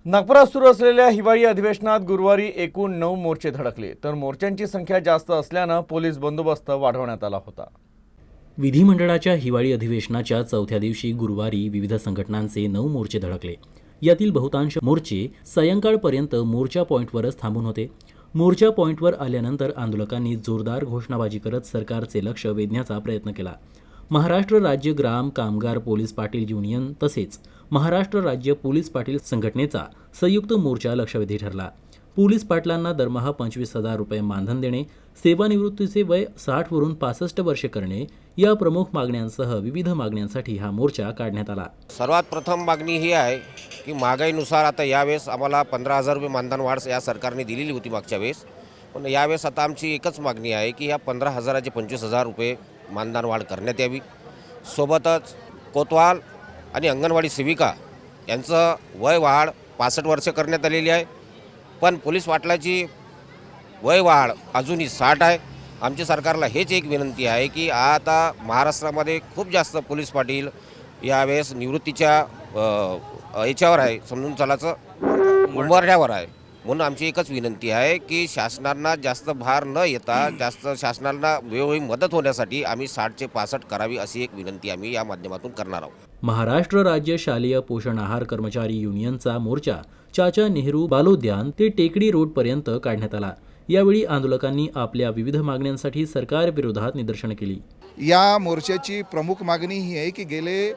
नागपुरात सुरू असलेल्या हिवाळी अधिवेशनात गुरुवारी एकूण 9 मोर्चे धडकले, तर मोर्चांची संख्या जास्त असल्याने पोलीस बंदोबस्त वाढवण्यात आला होता। विधिमंडळाच्या हिवाळी अधिवेशनाच्या चौथ्या दिवशी गुरुवारी विविध संघटनांचे 9 मोर्चे धडकले। यातील बहुतांश मोर्चे सायंकाळपर्यंत मोर्चा पॉइंटवरच थांबून होते। मोर्चा पॉइंटवर आल्यानंतर आंदोलकांनी जोरदार घोषणाबाजी करत सरकारचे लक्ष वेधण्याचा प्रयत्न केला। महाराष्ट्र राज्य ग्राम कामगार पोलीस पाटील युनियन तसेच महाराष्ट्र राज्य पोलीस पाटील संघटनेचा संयुक्त मोर्चा लक्षवेधी ठरला। पोलीस पाटलांना दरमहा 25,000 रुपये मानधन देणे, सेवानिवृत्तीचे वय 60 वरून 65 वर्षे करणे या प्रमुख मागण्यांसह विविध मागण्यांसाठी हा मोर्चा काढण्यात आला। सर्वात प्रथम मागणी ही आहे की महागाईनुसार आता यावेळेस आम्हाला 15,000 रुपये मानधन वाढ या सरकारने दिलेली होती मागच्या वेळेस, पण यावेळेस आता आमची एकच मागणी आहे की या 15,000चे 25,000 रुपये मानधन वाढ करण्यात यावी। सोबतच कोतवाल आणि अंगणवाडी सेविका यांचं वय वाढ 65 वर्ष करण्यात आलेली आहे, पण पोलीस पाटलाची वय वाढ अजूनही 60 आहे। आमच्या सरकारला हेच एक विनंती आहे की आता महाराष्ट्रामध्ये खूप जास्त पोलीस पाटील यावेळेस निवृत्तीच्या याच्यावर आहे, समजून चालायचं उंबरठ्यावर आहे। म्हणून आमची एकच विनंती आहे की शासनाला जास्त भार न येता जास्त शासनाला वेळोवेळी मदत होण्यासाठी आम्ही 60चे 65 करावी अशी एक विनंती आम्ही या माध्यमातून करणार आहोत। महाराष्ट्र राज्य शालेय पोषण आहार कर्मचारी युनियनचा मोर्चा चाचा नेहरू बालोद्यान ते टेकडी रोड पर्यंत काढण्यात आला। यावेळी आंदोलकांनी आपल्या विविध मागण्यांसाठी सरकारविरोधात निदर्शने केली। या मोर्चाची प्रमुख मागणी ही आहे की गेले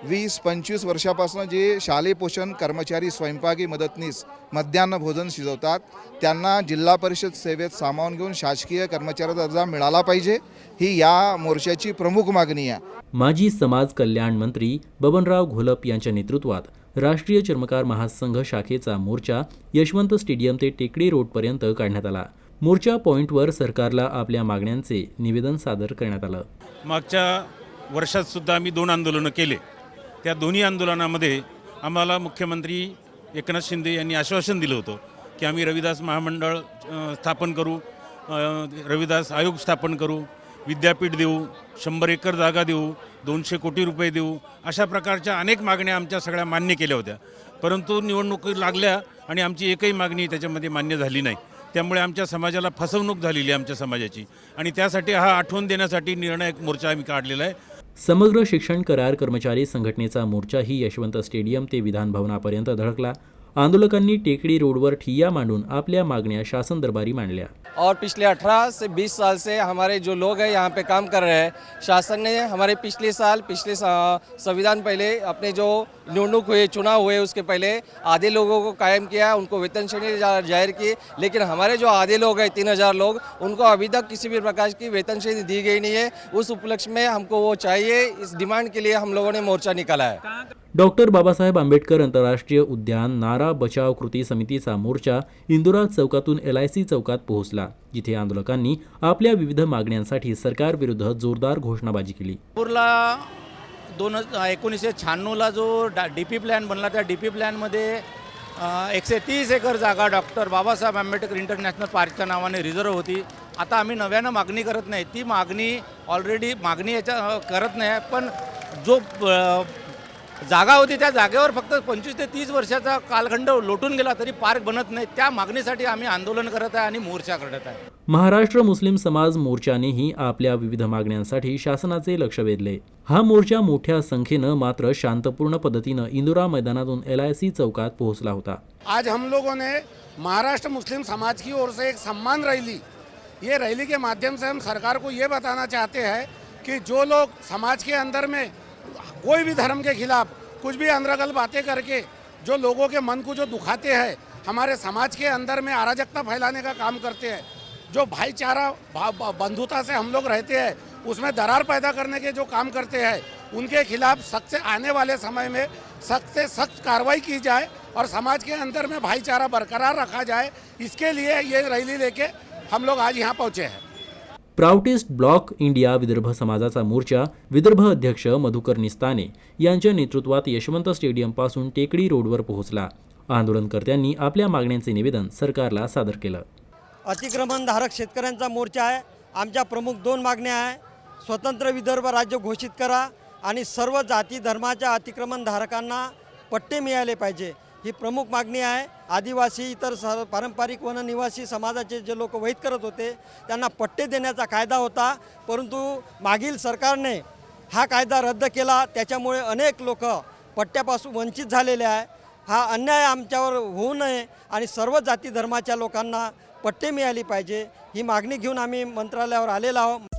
20-25 वर्षापासून जे शालेय पोषण कर्मचारी स्वयंपाकी मदतनीस मध्यान्ह भोजन शिजवतात त्यांना जिल्हा परिषद सेवेत सामावून घेऊन शासकीय कर्मचाऱ्याचा दर्जा मिळाला पाहिजे, ही या मोर्चाची प्रमुख मागणी आहे। माजी समाज कल्याण मंत्री बबनराव घोलप यांच्या नेतृत्वात राष्ट्रीय चर्मकार महासंघ शाखेचा मोर्चा यशवंत स्टेडियम ते टेकडी रोडपर्यंत काढण्यात आला। मोर्चा पॉइंटवर सरकारला आपल्या मागण्यांचे निवेदन सादर करण्यात आलं। मागच्या वर्षात सुद्धा आम्ही 2 आंदोलनं केले। त्या दोन्ही आंदोलनामध्ये आम्हाला मुख्यमंत्री एकनाथ शिंदे यांनी आश्वासन दिलं होतं की आम्ही रविदास महामंडळ स्थापन करू, रविदास आयोग स्थापन करू, विद्यापीठ देऊ, 100 एकर जागा देऊ, 200 कोटी रुपये देऊ, अशा प्रकारच्या अनेक मागण्या आमच्या सगळ्या मान्य केल्या होत्या। परंतु निवडणुकी लागल्या आणि आमची एकही मागणी त्याच्यामध्ये मान्य झाली नाही। त्यामुळे आमच्या समाजाला फसवणूक झालेली आहे आमच्या समाजाची, आणि त्यासाठी हा आठवण देण्यासाठी निर्णायक मोर्चा आम्ही काढलेला आहे। समग्र शिक्षण करार कर्मचारी संघटनेचा मोर्चाही यशवंत स्टेडियम ते विधान भवनापर्यंत धडकला। आंदोलकांनी टेकडी रोडवर ठिय्या मांडून आपल्या मागण्या शासन दरबारी मांडल्या। और पिछले 18 से 20 साल से हमारे जो लोग हैं यहाँ पे काम कर रहे हैं, शासन ने हमारे पिछले संविधान पहले अपने जो निवडणूक हुए चुनाव हुए उसके पहले आधे लोगों को कायम किया, उनको वेतन श्रेणी जाहिर की, लेकिन हमारे जो आधे लोग हैं 3,000 लोग, उनको अभी तक किसी भी प्रकार की वेतन श्रेणी दी गई नहीं है। उस उपलक्ष्य में हमको वो चाहिए, इस डिमांड के लिए हम लोगों ने मोर्चा निकाला है। डॉक्टर बाबासाहेब आंबेडकर आंतरराष्ट्रीय उद्यान नारा बचाव कृती समितीचा मोर्चा इंदुरा चौकातून LIC चौकात पोहोचला, जिथे आंदोलकांनी आपल्या विविध मागण्यांसाठी सरकारविरुद्ध जोरदार घोषणाबाजी केली। 1996ला जो DP प्लॅन बनला, त्या DP प्लॅनमध्ये 130 एकर जागा डॉक्टर बाबासाहेब आंबेडकर इंटरनॅशनल पार्कच्या नावाने रिझर्व होती। आता आम्ही नव्यानं मागणी करत नाही, ती मागणी ऑलरेडी याच्या करत नाही, पण जो जागा होती त्या जागेवर फक्त 25 ते 30 वर्षाचा कालखंड लोटून गेला तरी पार्क बनत नाही। त्या मागणीसाठी आम्ही आंदोलन करत आहे आणि मोर्चा करत आहे। महाराष्ट्र मुस्लिम समाज मोर्चानेही आपल्या विविध मागण्यांसाठी शासनाचे लक्ष वेधले। हा मोर्चा मोठ्या संख्येनं मात्र शांतपूर्ण पद्धतीनं इंदुरा मैदानातून LIC चौकात पोहोचला होता। आज हम लोगों ने महाराष्ट्र मुस्लिम समाज की ओर से एक सम्मान रैली, ये रैली के माध्यम से हम सरकार को ये बताना चाहते हैं कि जो लोग समाज के अंदर में कोई भी धर्म के खिलाफ कुछ भी अंदरगल बातें करके जो लोगों के मन को जो दुखाते हैं, हमारे समाज के अंदर में अराजकता फैलाने का काम करते हैं, जो भाईचारा बंधुता से हम लोग रहते हैं उसमें दरार पैदा करने के जो काम करते हैं, उनके खिलाफ सख्त से आने वाले समय में सख्त से सख्त कार्रवाई की जाए और समाज के अंदर में भाईचारा बरकरार रखा जाए। इसके लिए ये रैली लेके हम लोग आज यहाँ पहुँचे हैं। प्राउटिस्ट ब्लॉक इंडिया विदर्भ समाजाचा मोर्चा विदर्भ अध्यक्ष मधुकर निस्ताने यांच्या नेतृत्वात यशवंत स्टेडियम पासून टेकडी रोडवर पोहोचला। आंदोलनकर्त्यांनी आपल्या मागण्यांचे निवेदन सरकारला सादर केलं। अतिक्रमणधारक शेतकऱ्यांचा मोर्चा आहे। आमच्या प्रमुख 2 मागण्या आहे, स्वतंत्र विदर्भ राज्य घोषित करा आणि सर्व जाती धर्माच्या अतिक्रमणधारकांना पट्टे मिळाले पाहिजे। ही प्रमुख मागणी आहे. आदिवासी इतर पारंपरिक वननिवासी समाजाचे जे लोक वैध करत होते त्यांना पट्टे देण्याचा कायदा होता, परंतु मागील सरकारने हा कायदा रद्द केला. त्याच्यामुळे अनेक लोक पट्ट्यापासून वंचित झालेले आहे. हा अन्याय आमच्यावर होऊ नये आणि सर्व जाती धर्माच्या लोकांना पट्टे मिळाली पाहिजे ही मागणी घेऊन आम्ही मंत्रालयावर आलेलो आहोत.